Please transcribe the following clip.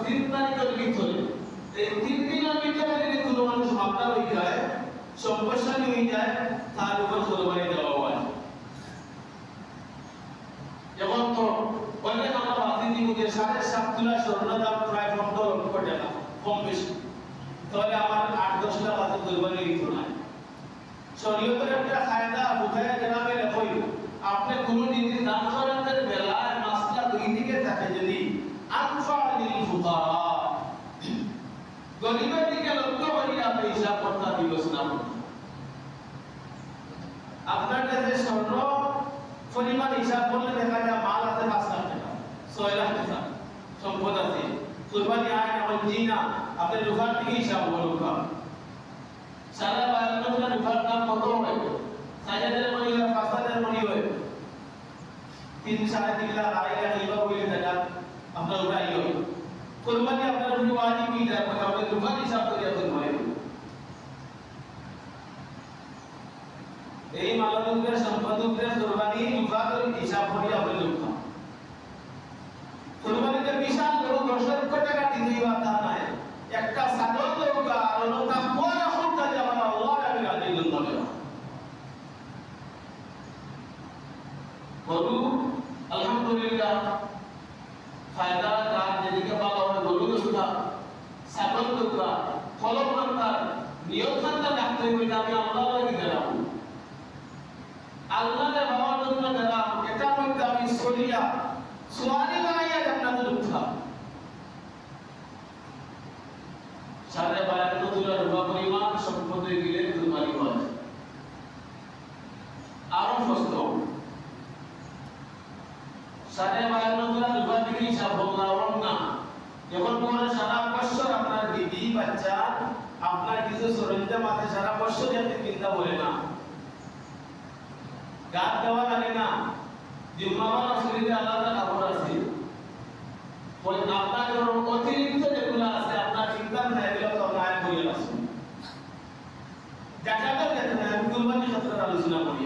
3 তারিখের ভিতরে এই 3 দিনের ভিতরে যদি কোনো মানুষ মামলা হয়ে যায় সমস্যা হয়ে যায় তার উপর কোরবানি দেওয়া হয় যেমন তো অনেক আমরা বাতিল দিকে 7.5 তোলা স্বর্ণ দাম প্রায় 15 লক্ষ টাকা কম বেশি তাহলে আমার 8-10 লাখ আছে কোরবানি দিতে না শরীয়তের একটা কায়দা বুঝায় গ্রামে লেখই আপনি কোন জিনিস দান করার বেলায় মাসলা দুই দিকে থাকে যদি আনফালিল ফুকারা গরিবের দিকে লক্ষ্য করে আপনি হিসাব করতে বিবেচনা করুন আপনার কাছে স্বর্ণ পরিমাণ হিসাব করলে দেখা যায় মাল আছে 5 লাখ টাকা 6 লাখ টাকা সম্পদ আছে কুরবানি আয় না বলছি না আপনি রুফার দিকে হিসাব করুন সারা বায়ান্নটা রুফার দাম কত হয় 6000 মনি হয় 5000 মনি হয় 3-3.5 লাখ 2.5 লাখ এইভাবে হইলে টাকা আপনার উঠাইও কুরবানি আপনার উপর ওয়াজিব হয়ে যায় আপনি রুফার হিসাব করে কুরবানি এই মালকের সম্পদের কুরবানি রুফার হিসাব করে আপনি লুকা কুরবানিতে বিশাল বড় 10 লক্ষ টাকা দিতে হইবা তা নয় একটা সাদত লুকা আর ওটা বড় হত্যা যেমন আল্লাহ রাব্বুল আলামিন বলে গরু আলহামদুলিল্লাহ ফায়দা কাজ যেদিকে ভালো হয় গরু লুকা সাদত লুকা ফলন মানতার নিয়ত খানটা রাখতে হইবে আমি আল্লাহ লাগি দিলাম আল্লাহকে ভাবার জন্য দিলাম এটা মধ্যে আমি সরিয়া সোয়ালি বানাইয়া জান্নাতে ঢুকতাম 52 তোলা রূপা পরিমাণ সম্পদে গিলে কুরবানি হয় আরো সস্ত 52 তোলা রূপা দিকে হিসাব বললাম না যখন তোমার সারা বছর আপনার বিবি বাচ্চা আপনার কিছু সরঞ্জাম আছে সারা বছর আপনি চিন্তা বলে না গাছ দেওয়া লাগে না জিম্মাওয়ালা শরীরে আলাদা কাপড় আছে ওই আপনার অতিরিক্ত যেগুলো আছে আপনার চিন্তা নাই এগুলো তো আপনার বইয়ে আছে জাকাতের ক্ষেত্রে আমি কুরবানির ক্ষেত্রে আলোচনা করি